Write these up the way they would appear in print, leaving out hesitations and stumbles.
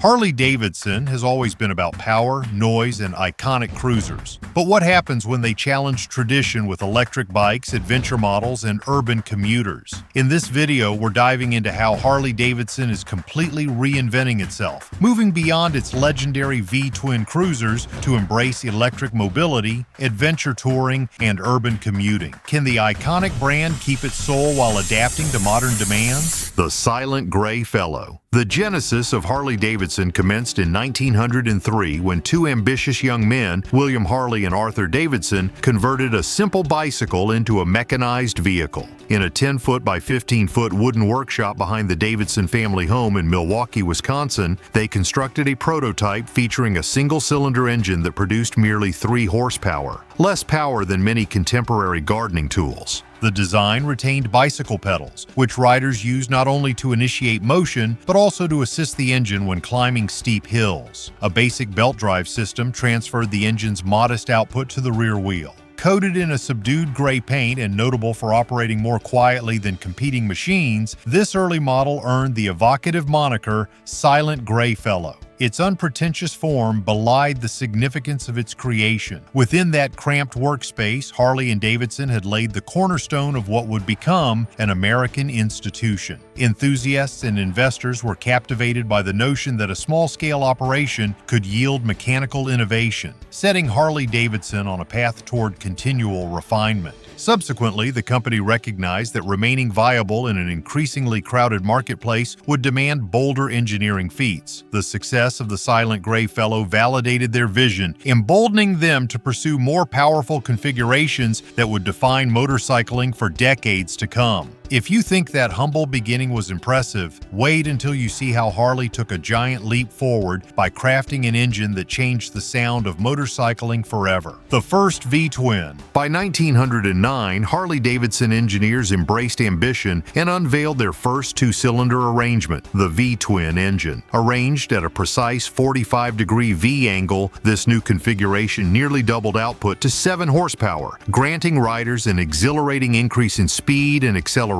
Harley-Davidson has always been about power, noise, and iconic cruisers. But what happens when they challenge tradition with electric bikes, adventure models, and urban commuters? In this video, we're diving into how Harley-Davidson is completely reinventing itself, moving beyond its legendary V-twin cruisers to embrace electric mobility, adventure touring, and urban commuting. Can the iconic brand keep its soul while adapting to modern demands? The Silent Gray Fellow. The genesis of Harley-Davidson commenced in 1903 when two ambitious young men, William Harley and Arthur Davidson, converted a simple bicycle into a mechanized vehicle. In a 10-foot by 15-foot wooden workshop behind the Davidson family home in Milwaukee, Wisconsin, they constructed a prototype featuring a single-cylinder engine that produced merely 3 horsepower, less power than many contemporary gardening tools. The design retained bicycle pedals, which riders used not only to initiate motion, but also to assist the engine when climbing steep hills. A basic belt drive system transferred the engine's modest output to the rear wheel. Coated in a subdued gray paint and notable for operating more quietly than competing machines, this early model earned the evocative moniker Silent Gray Fellow. Its unpretentious form belied the significance of its creation. Within that cramped workspace, Harley and Davidson had laid the cornerstone of what would become an American institution. Enthusiasts and investors were captivated by the notion that a small-scale operation could yield mechanical innovation, setting Harley-Davidson on a path toward continual refinement. Subsequently, the company recognized that remaining viable in an increasingly crowded marketplace would demand bolder engineering feats. The success of the Silent Gray Fellow validated their vision, emboldening them to pursue more powerful configurations that would define motorcycling for decades to come. If you think that humble beginning was impressive, wait until you see how Harley took a giant leap forward by crafting an engine that changed the sound of motorcycling forever. The first V-twin. By 1909, Harley-Davidson engineers embraced ambition and unveiled their first 2-cylinder arrangement, the V-twin engine. Arranged at a precise 45-degree V angle, this new configuration nearly doubled output to 7 horsepower, granting riders an exhilarating increase in speed and acceleration.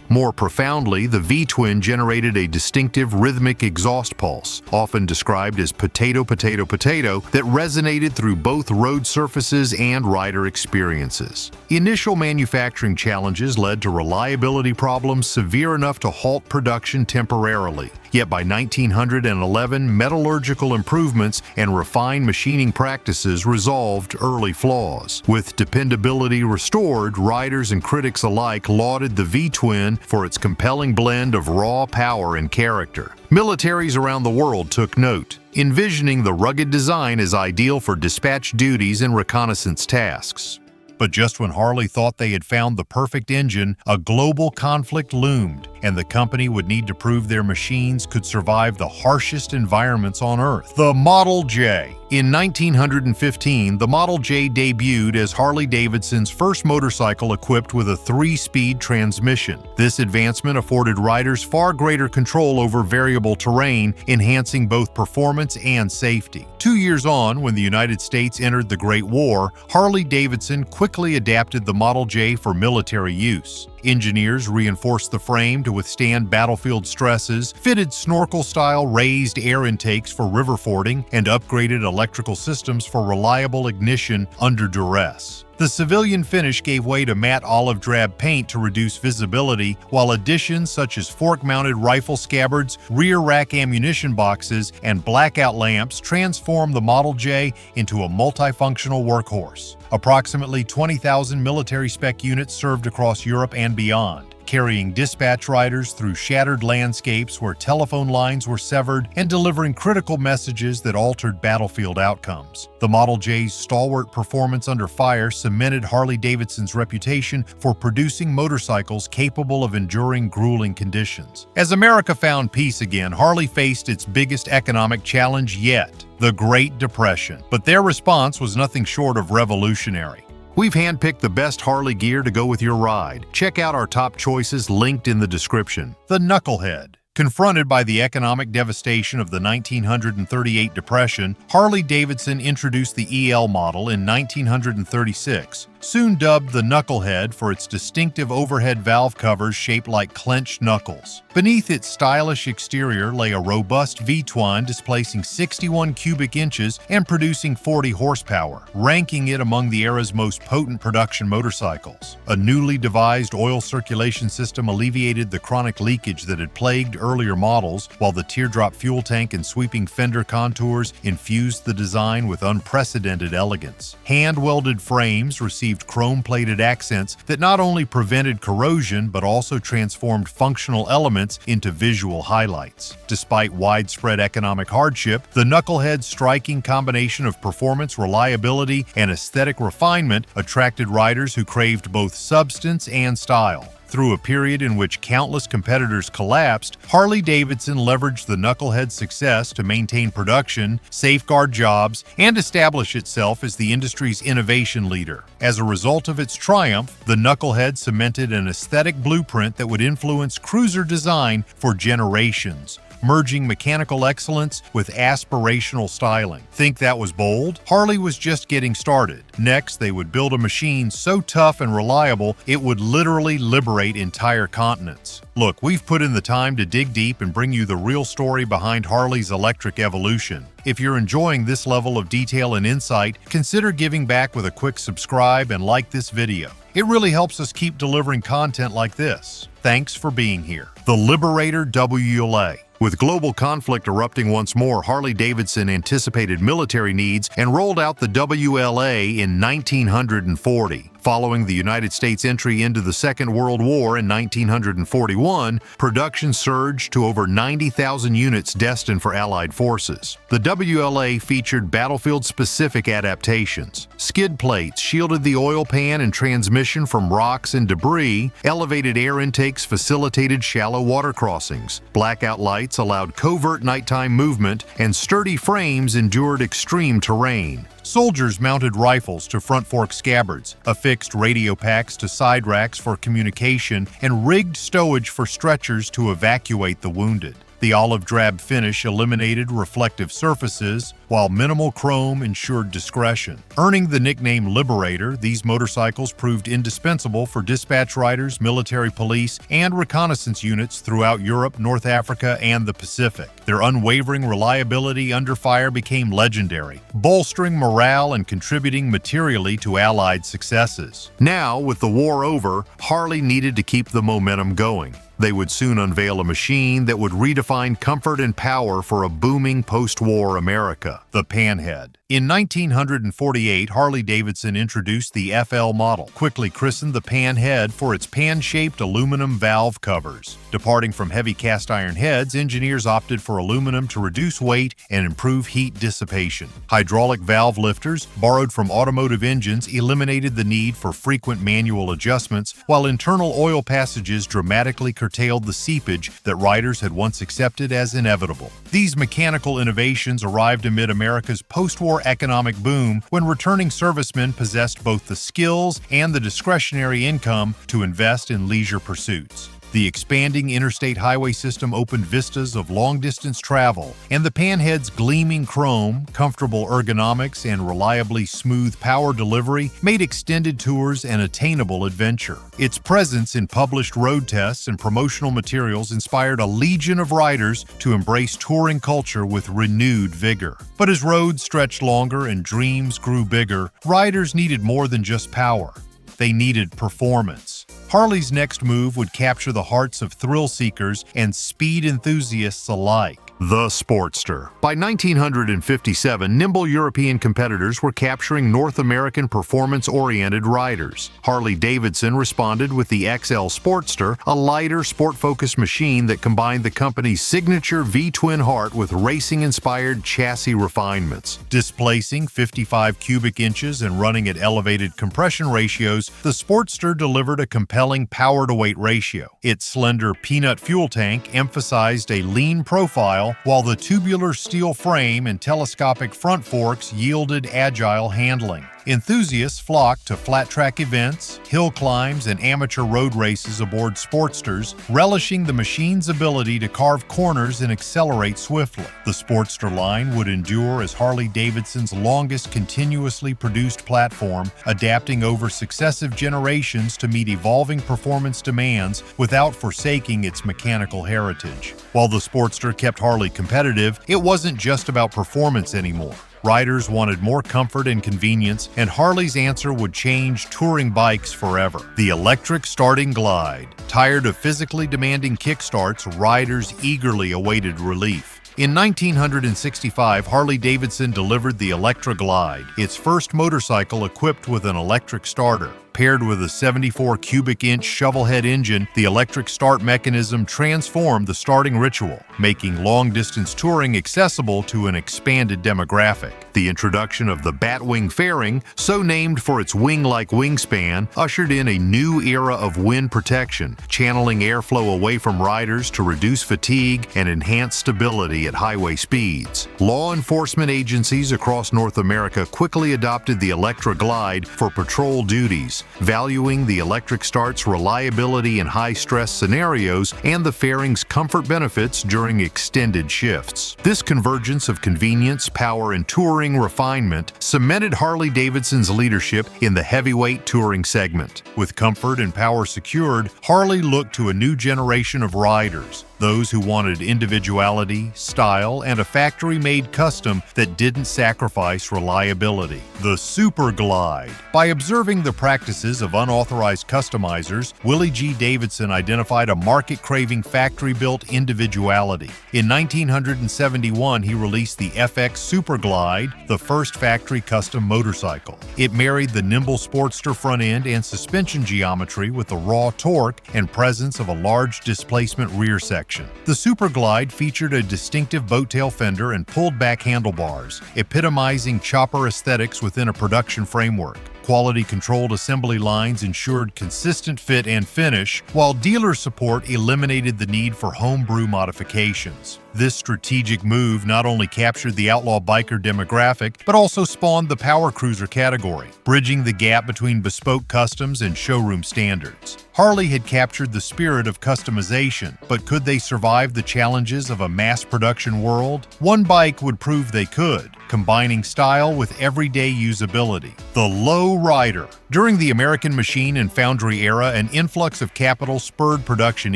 More profoundly, the V-twin generated a distinctive rhythmic exhaust pulse, often described as potato, potato, potato, that resonated through both road surfaces and rider experiences. Initial manufacturing challenges led to reliability problems severe enough to halt production temporarily. Yet by 1911, metallurgical improvements and refined machining practices resolved early flaws. With dependability restored, riders and critics alike lauded the V-twin for its compelling blend of raw power and character. Militaries around the world took note, envisioning the rugged design as ideal for dispatch duties and reconnaissance tasks. But just when Harley thought they had found the perfect engine, a global conflict loomed, and the company would need to prove their machines could survive the harshest environments on Earth. The Model J. In 1915, the Model J debuted as Harley-Davidson's first motorcycle equipped with a 3-speed transmission. This advancement afforded riders far greater control over variable terrain, enhancing both performance and safety. 2 years on, when the United States entered the Great War, Harley-Davidson quickly adapted the Model J for military use. Engineers reinforced the frame to withstand battlefield stresses, fitted snorkel-style raised air intakes for river fording, and upgraded electrical systems for reliable ignition under duress. The civilian finish gave way to matte olive drab paint to reduce visibility, while additions such as fork-mounted rifle scabbards, rear rack ammunition boxes, and blackout lamps transformed the Model J into a multifunctional workhorse. Approximately 20,000 military spec units served across Europe and beyond, carrying dispatch riders through shattered landscapes where telephone lines were severed and delivering critical messages that altered battlefield outcomes. The Model J's stalwart performance under fire cemented Harley-Davidson's reputation for producing motorcycles capable of enduring grueling conditions. As America found peace again, Harley faced its biggest economic challenge yet, the Great Depression. But their response was nothing short of revolutionary. We've handpicked the best Harley gear to go with your ride. Check out our top choices linked in the description. The Knucklehead. Confronted by the economic devastation of the 1938 Depression, Harley-Davidson introduced the EL model in 1936, soon dubbed the Knucklehead for its distinctive overhead valve covers shaped like clenched knuckles. Beneath its stylish exterior lay a robust V-twin displacing 61 cubic inches and producing 40 horsepower, ranking it among the era's most potent production motorcycles. A newly devised oil circulation system alleviated the chronic leakage that had plagued earlier models, while the teardrop fuel tank and sweeping fender contours infused the design with unprecedented elegance. Hand-welded frames received chrome-plated accents that not only prevented corrosion but also transformed functional elements into visual highlights. Despite widespread economic hardship, the Knucklehead's striking combination of performance, reliability, and aesthetic refinement attracted riders who craved both substance and style. Through a period in which countless competitors collapsed, Harley-Davidson leveraged the Knucklehead's success to maintain production, safeguard jobs, and establish itself as the industry's innovation leader. As a result of its triumph, the Knucklehead cemented an aesthetic blueprint that would influence cruiser design for generations, merging mechanical excellence with aspirational styling. Think that was bold? Harley was just getting started. Next, they would build a machine so tough and reliable it would literally liberate entire continents. Look, we've put in the time to dig deep and bring you the real story behind Harley's electric evolution. If you're enjoying this level of detail and insight, consider giving back with a quick subscribe and like this video. It really helps us keep delivering content like this. Thanks for being here. The Liberator WLA. With global conflict erupting once more, Harley-Davidson anticipated military needs and rolled out the WLA in 1940. Following the United States' entry into the Second World War in 1941, production surged to over 90,000 units destined for Allied forces. The WLA featured battlefield-specific adaptations. Skid plates shielded the oil pan and transmission from rocks and debris, elevated air intakes facilitated shallow water crossings, blackout lights allowed covert nighttime movement, and sturdy frames endured extreme terrain. Soldiers mounted rifles to front fork scabbards, affixed radio packs to side racks for communication, and rigged stowage for stretchers to evacuate the wounded. The olive-drab finish eliminated reflective surfaces, while minimal chrome ensured discretion. Earning the nickname Liberator, these motorcycles proved indispensable for dispatch riders, military police, and reconnaissance units throughout Europe, North Africa, and the Pacific. Their unwavering reliability under fire became legendary, bolstering morale and contributing materially to Allied successes. Now, with the war over, Harley needed to keep the momentum going. They would soon unveil a machine that would redefine comfort and power for a booming post-war America, the PANHEAD. In 1948, Harley-Davidson introduced the FL model, quickly christened the PANHEAD for its pan-shaped aluminum valve covers. Departing from heavy cast-iron heads, engineers opted for aluminum to reduce weight and improve heat dissipation. Hydraulic valve lifters, borrowed from automotive engines, eliminated the need for frequent manual adjustments, while internal oil passages dramatically curtailed the seepage that riders had once accepted as inevitable. These mechanical innovations arrived amid America's post-war economic boom when returning servicemen possessed both the skills and the discretionary income to invest in leisure pursuits. The expanding interstate highway system opened vistas of long-distance travel, and the PANHEAD's gleaming chrome, comfortable ergonomics, and reliably smooth power delivery made extended tours an attainable adventure. Its presence in published road tests and promotional materials inspired a legion of riders to embrace touring culture with renewed vigor. But as roads stretched longer and dreams grew bigger, riders needed more than just power. They needed performance. Harley's next move would capture the hearts of thrill seekers and speed enthusiasts alike. The Sportster. By 1957, nimble European competitors were capturing North American performance-oriented riders. Harley-Davidson responded with the XL Sportster, a lighter, sport-focused machine that combined the company's signature V-twin heart with racing-inspired chassis refinements. Displacing 55 cubic inches and running at elevated compression ratios, the Sportster delivered a compelling power-to-weight ratio. Its slender peanut fuel tank emphasized a lean profile, while the tubular steel frame and telescopic front forks yielded agile handling. Enthusiasts flocked to flat-track events, hill climbs, and amateur road races aboard Sportsters, relishing the machine's ability to carve corners and accelerate swiftly. The Sportster line would endure as Harley-Davidson's longest continuously produced platform, adapting over successive generations to meet evolving performance demands without forsaking its mechanical heritage. While the Sportster kept Harley competitive, it wasn't just about performance anymore. Riders wanted more comfort and convenience, and Harley's answer would change touring bikes forever. The electric starting glide. Tired of physically demanding kickstarts, riders eagerly awaited relief. In 1965, Harley-Davidson delivered the Electra Glide, its first motorcycle equipped with an electric starter. Paired with a 74 cubic inch shovelhead engine, the electric start mechanism transformed the starting ritual, making long-distance touring accessible to an expanded demographic. The introduction of the Batwing fairing, so named for its wing-like wingspan, ushered in a new era of wind protection, channeling airflow away from riders to reduce fatigue and enhance stability at highway speeds. Law enforcement agencies across North America quickly adopted the Electra Glide for patrol duties, valuing the electric start's reliability in high-stress scenarios and the fairing's comfort benefits during extended shifts. This convergence of convenience, power, and touring refinement cemented Harley-Davidson's leadership in the heavyweight touring segment. With comfort and power secured, Harley looked to a new generation of riders, those who wanted individuality, style, and a factory-made custom that didn't sacrifice reliability. The Super Glide. By observing the practices of unauthorized customizers, Willie G. Davidson identified a market-craving factory-built individuality. In 1971, he released the FX Super Glide, the first factory custom motorcycle. It married the nimble Sportster front end and suspension geometry with the raw torque and presence of a large displacement rear section. The Super Glide featured a distinctive boat-tail fender and pulled-back handlebars, epitomizing chopper aesthetics within a production framework. Quality-controlled assembly lines ensured consistent fit and finish, while dealer support eliminated the need for homebrew modifications. This strategic move not only captured the outlaw biker demographic, but also spawned the power cruiser category, bridging the gap between bespoke customs and showroom standards. Harley had captured the spirit of customization, but could they survive the challenges of a mass production world? One bike would prove they could, combining style with everyday usability. The Low Rider. During the American machine and foundry era, an influx of capital spurred production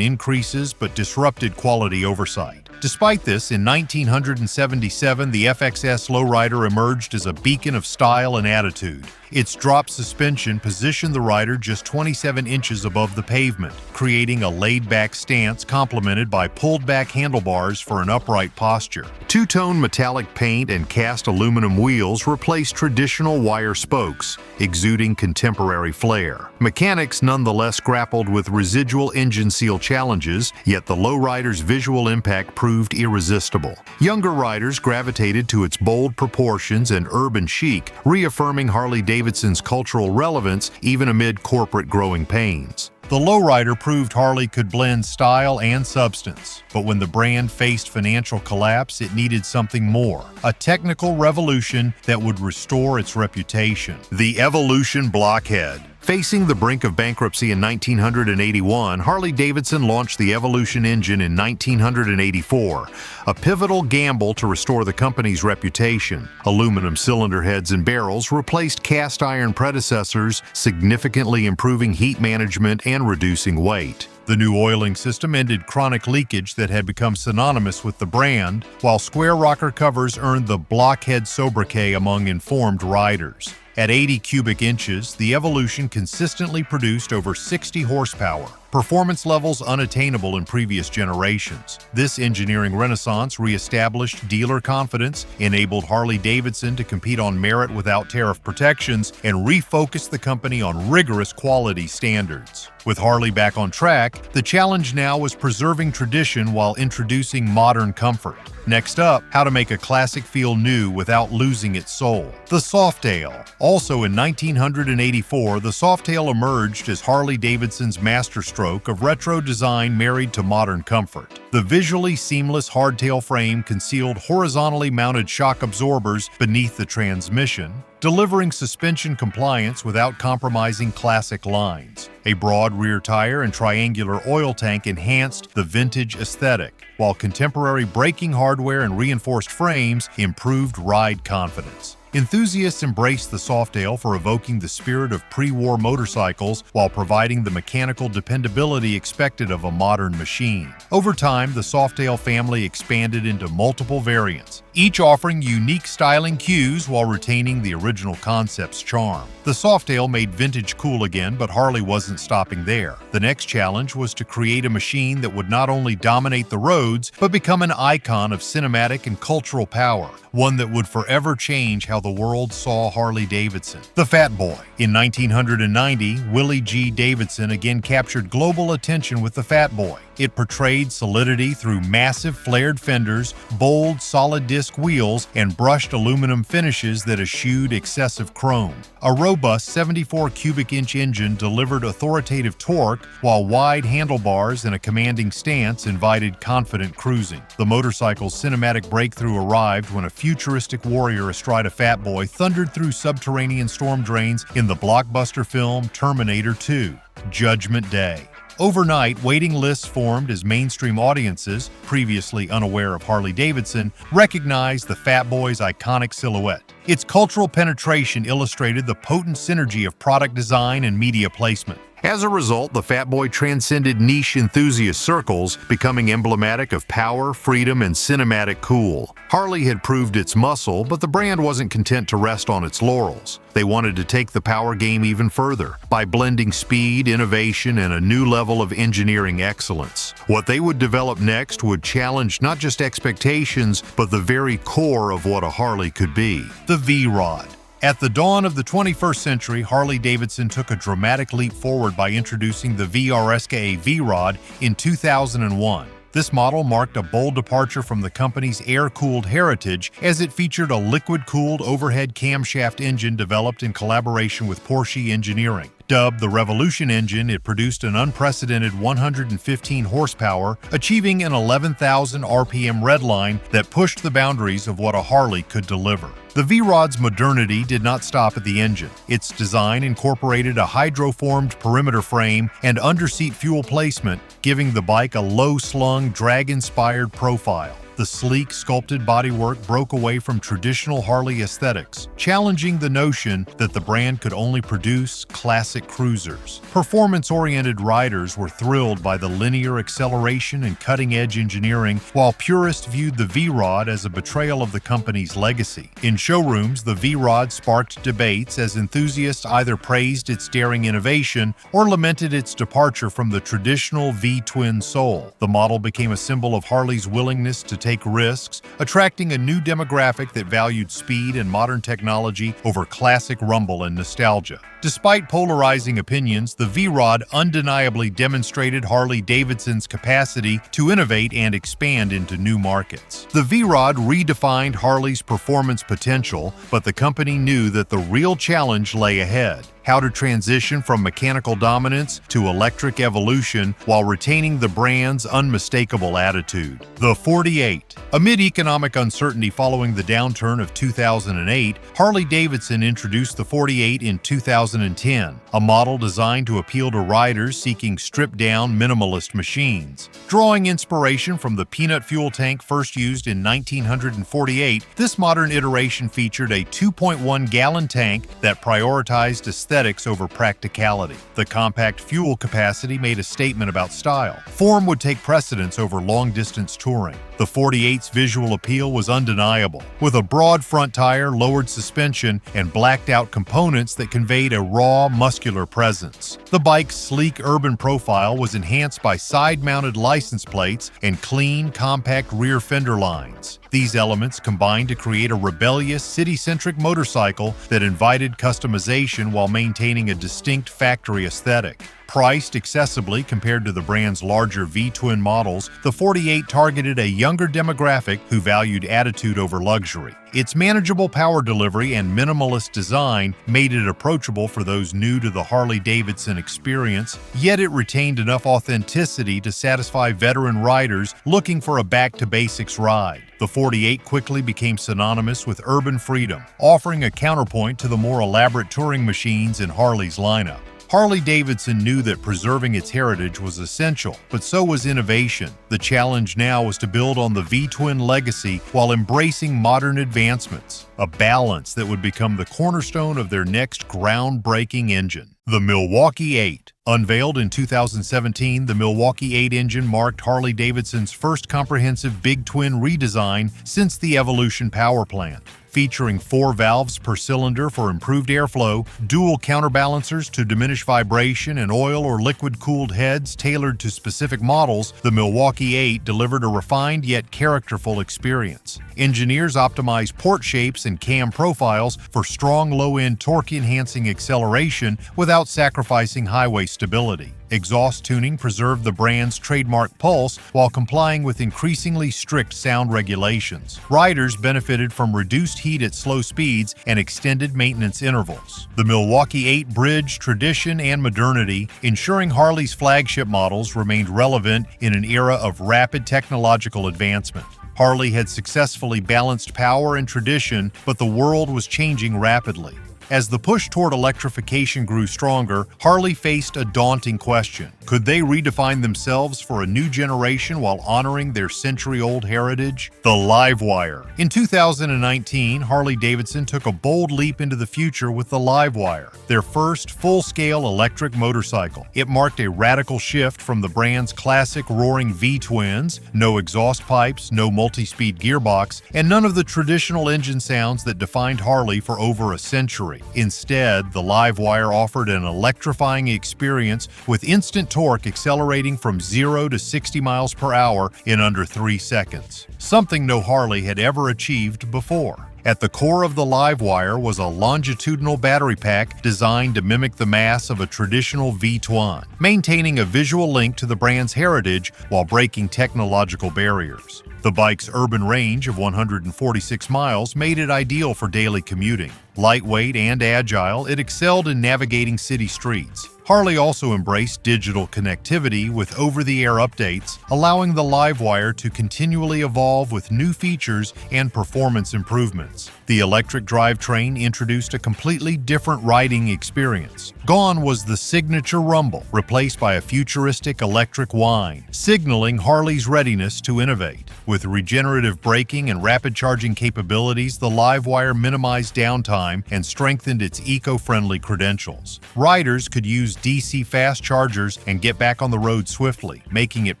increases but disrupted quality oversight. Despite this, in 1977, the FXS Lowrider emerged as a beacon of style and attitude. Its drop suspension positioned the rider just 27 inches above the pavement, creating a laid-back stance complemented by pulled-back handlebars for an upright posture. Two-tone metallic paint and cast aluminum wheels replaced traditional wire spokes, exuding contemporary flair. Mechanics nonetheless grappled with residual engine seal challenges, yet the Lowrider's visual impact proved irresistible. Younger riders gravitated to its bold proportions and urban chic, reaffirming Harley-Davidson's cultural relevance even amid corporate growing pains. The Lowrider proved Harley could blend style and substance, but when the brand faced financial collapse, it needed something more, a technical revolution that would restore its reputation. The Evolution Blockhead. Facing the brink of bankruptcy in 1981, Harley-Davidson launched the Evolution engine in 1984, a pivotal gamble to restore the company's reputation. Aluminum cylinder heads and barrels replaced cast iron predecessors, significantly improving heat management and reducing weight. The new oiling system ended chronic leakage that had become synonymous with the brand, while square rocker covers earned the Blockhead sobriquet among informed riders. At 80 cubic inches, the Evolution consistently produced over 60 horsepower, performance levels unattainable in previous generations. This engineering renaissance re-established dealer confidence, enabled Harley-Davidson to compete on merit without tariff protections, and refocused the company on rigorous quality standards. With Harley back on track, the challenge now was preserving tradition while introducing modern comfort. Next up, how to make a classic feel new without losing its soul. The SOFTAIL. Also in 1984, the SOFTAIL emerged as Harley-Davidson's masterstroke of retro design married to modern comfort. The visually seamless hardtail frame concealed horizontally mounted shock absorbers beneath the transmission, delivering suspension compliance without compromising classic lines. A broad rear tire and triangular oil tank enhanced the vintage aesthetic, while contemporary braking hardware and reinforced frames improved ride confidence. Enthusiasts embraced the SOFTAIL for evoking the spirit of pre-war motorcycles while providing the mechanical dependability expected of a modern machine. Over time, the SOFTAIL family expanded into multiple variants, each offering unique styling cues while retaining the original concept's charm. The SOFTAIL made vintage cool again, but Harley wasn't stopping there. The next challenge was to create a machine that would not only dominate the roads, but become an icon of cinematic and cultural power, one that would forever change how the world saw Harley-Davidson. The Fat Boy. In 1990, Willie G. Davidson again captured global attention with the Fat Boy. It portrayed solidity through massive flared fenders, bold solid disc wheels, and brushed aluminum finishes that eschewed excessive chrome. A robust 74 cubic inch engine delivered authoritative torque, while wide handlebars and a commanding stance invited confident cruising. The motorcycle's cinematic breakthrough arrived when a futuristic warrior astride a Fat Boy thundered through subterranean storm drains in the blockbuster film Terminator 2: Judgment Day. Overnight, waiting lists formed as mainstream audiences, previously unaware of Harley-Davidson, recognized the Fat Boy's iconic silhouette. Its cultural penetration illustrated the potent synergy of product design and media placement. As a result, the Fat Boy transcended niche enthusiast circles, becoming emblematic of power, freedom, and cinematic cool. Harley had proved its muscle, but the brand wasn't content to rest on its laurels. They wanted to take the power game even further by blending speed, innovation, and a new level of engineering excellence. What they would develop next would challenge not just expectations, but the very core of what a Harley could be: the V-Rod. At the dawn of the 21st century, Harley-Davidson took a dramatic leap forward by introducing the VRSKA V-Rod in 2001. This model marked a bold departure from the company's air-cooled heritage, as it featured a liquid-cooled overhead camshaft engine developed in collaboration with Porsche Engineering. Dubbed the Revolution engine, it produced an unprecedented 115 horsepower, achieving an 11,000 RPM redline that pushed the boundaries of what a Harley could deliver. The V-Rod's modernity did not stop at the engine. Its design incorporated a hydroformed perimeter frame and underseat fuel placement, giving the bike a low-slung, drag-inspired profile. The sleek, sculpted bodywork broke away from traditional Harley aesthetics, challenging the notion that the brand could only produce classic cruisers. Performance-oriented riders were thrilled by the linear acceleration and cutting-edge engineering, while purists viewed the V-Rod as a betrayal of the company's legacy. In showrooms, the V-Rod sparked debates as enthusiasts either praised its daring innovation or lamented its departure from the traditional V-twin soul. The model became a symbol of Harley's willingness to take risks, attracting a new demographic that valued speed and modern technology over classic rumble and nostalgia. Despite polarizing opinions, the V-Rod undeniably demonstrated Harley-Davidson's capacity to innovate and expand into new markets. The V-Rod redefined Harley's performance potential, but the company knew that the real challenge lay ahead: how to transition from mechanical dominance to electric evolution while retaining the brand's unmistakable attitude. The 48. Amid economic uncertainty following the downturn of 2008, Harley-Davidson introduced the 48 in 2010, a model designed to appeal to riders seeking stripped-down, minimalist machines. Drawing inspiration from the peanut fuel tank first used in 1948, this modern iteration featured a 2.1-gallon tank that prioritized aesthetics over practicality. The compact fuel capacity made a statement about style. Form would take precedence over long-distance touring. The 48's visual appeal was undeniable, with a broad front tire, lowered suspension, and blacked-out components that conveyed a raw, muscular presence. The bike's sleek urban profile was enhanced by side-mounted license plates and clean, compact rear fender lines. These elements combined to create a rebellious, city-centric motorcycle that invited customization while maintaining a distinct factory aesthetic. Priced accessibly compared to the brand's larger V-twin models, the 48 targeted a younger demographic who valued attitude over luxury. Its manageable power delivery and minimalist design made it approachable for those new to the Harley-Davidson experience, yet it retained enough authenticity to satisfy veteran riders looking for a back-to-basics ride. The 48 quickly became synonymous with urban freedom, offering a counterpoint to the more elaborate touring machines in Harley's lineup. Harley-Davidson knew that preserving its heritage was essential, but so was innovation. The challenge now was to build on the V-twin legacy while embracing modern advancements, a balance that would become the cornerstone of their next groundbreaking engine. The MILWAUKEE-EIGHT. Unveiled in 2017, the MILWAUKEE-EIGHT engine marked Harley-Davidson's first comprehensive big twin redesign since the Evolution power plant. Featuring 4 valves per cylinder for improved airflow, dual counterbalancers to diminish vibration, and oil or liquid-cooled heads tailored to specific models, the MILWAUKEE-EIGHT delivered a refined yet characterful experience. Engineers optimized port shapes and cam profiles for strong low-end torque-enhancing acceleration without sacrificing highway stability. Exhaust tuning preserved the brand's trademark pulse while complying with increasingly strict sound regulations. Riders benefited from reduced heat at slow speeds and extended maintenance intervals. The MILWAUKEE-EIGHT bridged tradition and modernity, ensuring Harley's flagship models remained relevant in an era of rapid technological advancement. Harley had successfully balanced power and tradition, but the world was changing rapidly. As the push toward electrification grew stronger, Harley faced a daunting question. Could they redefine themselves for a new generation while honoring their century-old heritage? The LIVEWIRE. In 2019, Harley-Davidson took a bold leap into the future with the LIVEWIRE, their first full-scale electric motorcycle. It marked a radical shift from the brand's classic roaring V-twins, no exhaust pipes, no multi-speed gearbox, and none of the traditional engine sounds that defined Harley for over a century. Instead, the LIVEWIRE offered an electrifying experience with instant torque accelerating from 0 to 60 miles per hour in under 3 seconds, something no Harley had ever achieved before. At the core of the LIVEWIRE was a longitudinal battery pack designed to mimic the mass of a traditional V-twin, maintaining a visual link to the brand's heritage while breaking technological barriers. The bike's urban range of 146 miles made it ideal for daily commuting. Lightweight and agile, it excelled in navigating city streets. Harley also embraced digital connectivity with over-the-air updates, allowing the LIVEWIRE to continually evolve with new features and performance improvements. The electric drivetrain introduced a completely different riding experience. Gone was the signature rumble, replaced by a futuristic electric whine, signaling Harley's readiness to innovate. With regenerative braking and rapid charging capabilities, the LIVEWIRE minimized downtime and strengthened its eco-friendly credentials. Riders could use DC fast chargers and get back on the road swiftly, making it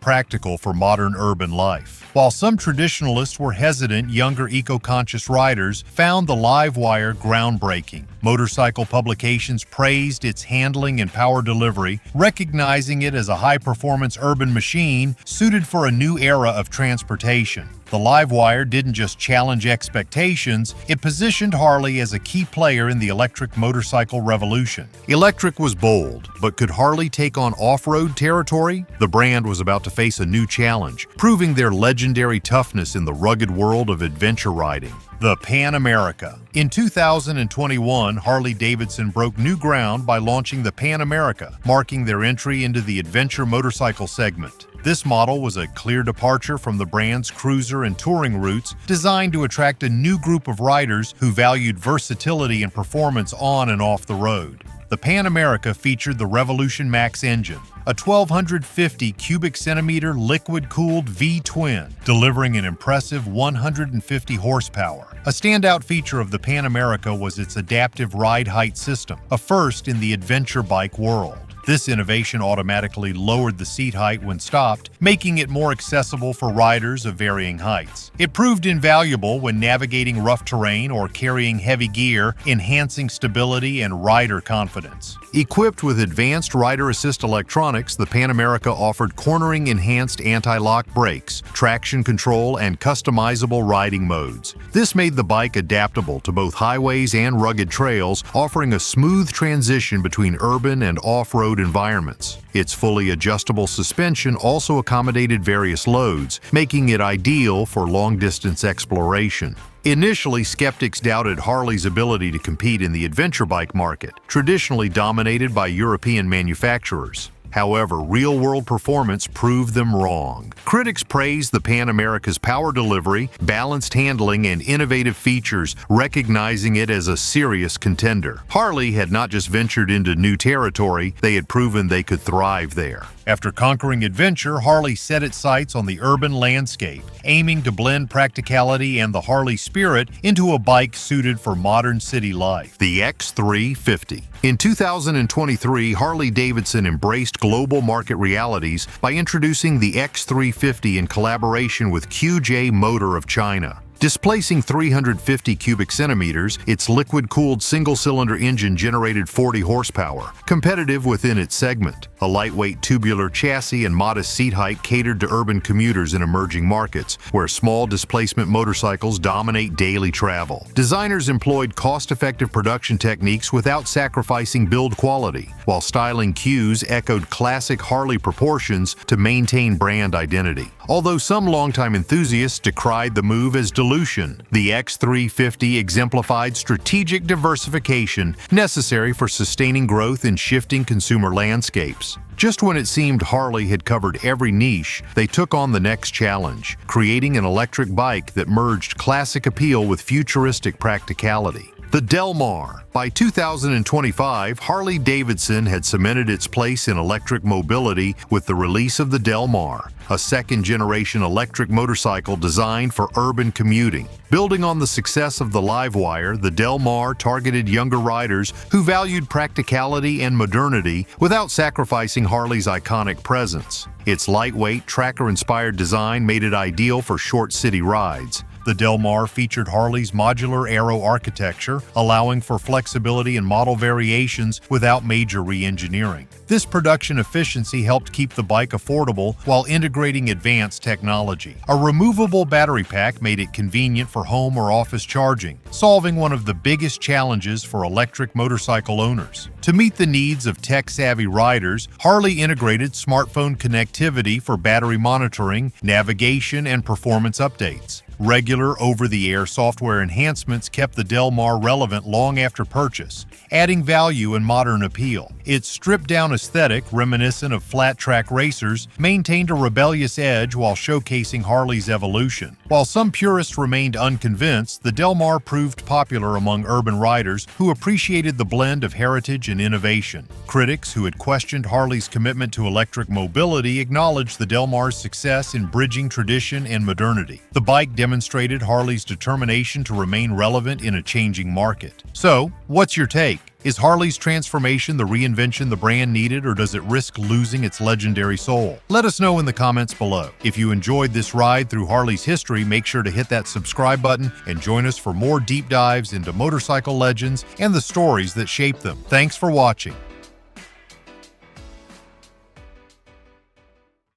practical for modern urban life. While some traditionalists were hesitant, younger eco-conscious riders found the LIVEWIRE groundbreaking. Motorcycle publications praised its handling and power delivery, recognizing it as a high-performance urban machine suited for a new era of transportation. The LIVEWIRE didn't just challenge expectations, it positioned Harley as a key player in the electric motorcycle revolution. Electric was bold, but could Harley take on off-road territory? The brand was about to face a new challenge, proving their legendary toughness in the rugged world of adventure riding. The Pan America. In 2021, Harley-Davidson broke new ground by launching the Pan America, marking their entry into the adventure motorcycle segment. This model was a clear departure from the brand's cruiser and touring routes, designed to attract a new group of riders who valued versatility and performance on and off the road. The Pan America featured the Revolution Max engine, a 1,250 cubic centimeter liquid-cooled V-twin, delivering an impressive 150 horsepower. A standout feature of the Pan America was its adaptive ride height system, a first in the adventure bike world. This innovation automatically lowered the seat height when stopped, making it more accessible for riders of varying heights. It proved invaluable when navigating rough terrain or carrying heavy gear, enhancing stability and rider confidence. Equipped with advanced rider assist electronics, the Pan America offered cornering-enhanced anti-lock brakes, traction control, and customizable riding modes. This made the bike adaptable to both highways and rugged trails, offering a smooth transition between urban and off-road off-road environments. Its fully adjustable suspension also accommodated various loads, making it ideal for long-distance exploration. Initially, skeptics doubted Harley's ability to compete in the adventure bike market, traditionally dominated by European manufacturers. However, real-world performance proved them wrong. Critics praised the Pan America's power delivery, balanced handling, and innovative features, recognizing it as a serious contender. Harley had not just ventured into new territory, they had proven they could thrive there. After conquering adventure, Harley set its sights on the urban landscape, aiming to blend practicality and the Harley spirit into a bike suited for modern city life. The X350. In 2023, Harley-Davidson embraced global market realities by introducing the X350 in collaboration with QJ Motor of China. Displacing 350 cubic centimeters, its liquid-cooled single-cylinder engine generated 40 horsepower, competitive within its segment. A lightweight tubular chassis and modest seat height catered to urban commuters in emerging markets, where small displacement motorcycles dominate daily travel. Designers employed cost-effective production techniques without sacrificing build quality, while styling cues echoed classic Harley proportions to maintain brand identity. Although some longtime enthusiasts decried the move as dilution, the X350 exemplified strategic diversification necessary for sustaining growth in shifting consumer landscapes. Just when it seemed Harley had covered every niche, they took on the next challenge, creating an electric bike that merged classic appeal with futuristic practicality. The Del Mar. By 2025, Harley-Davidson had cemented its place in electric mobility with the release of the Del Mar, a second-generation electric motorcycle designed for urban commuting. Building on the success of the LIVEWIRE, the Del Mar targeted younger riders who valued practicality and modernity without sacrificing Harley's iconic presence. Its lightweight, tracker-inspired design made it ideal for short city rides. The Del Mar featured Harley's modular aero architecture, allowing for flexibility and model variations without major re-engineering. This production efficiency helped keep the bike affordable while integrating advanced technology. A removable battery pack made it convenient for home or office charging, solving one of the biggest challenges for electric motorcycle owners. To meet the needs of tech-savvy riders, Harley integrated smartphone connectivity for battery monitoring, navigation, and performance updates. Regular over-the-air software enhancements kept the Del Mar relevant long after purchase, adding value and modern appeal. Its stripped-down aesthetic, reminiscent of flat-track racers, maintained a rebellious edge while showcasing Harley's evolution. While some purists remained unconvinced, the Del Mar proved popular among urban riders who appreciated the blend of heritage and innovation. Critics who had questioned Harley's commitment to electric mobility acknowledged the Del Mar's success in bridging tradition and modernity. The bike demonstrated Harley's determination to remain relevant in a changing market. So, what's your take? Is Harley's transformation the reinvention the brand needed, or does it risk losing its legendary soul? Let us know in the comments below. If you enjoyed this ride through Harley's history, make sure to hit that subscribe button and join us for more deep dives into motorcycle legends and the stories that shape them. Thanks for watching.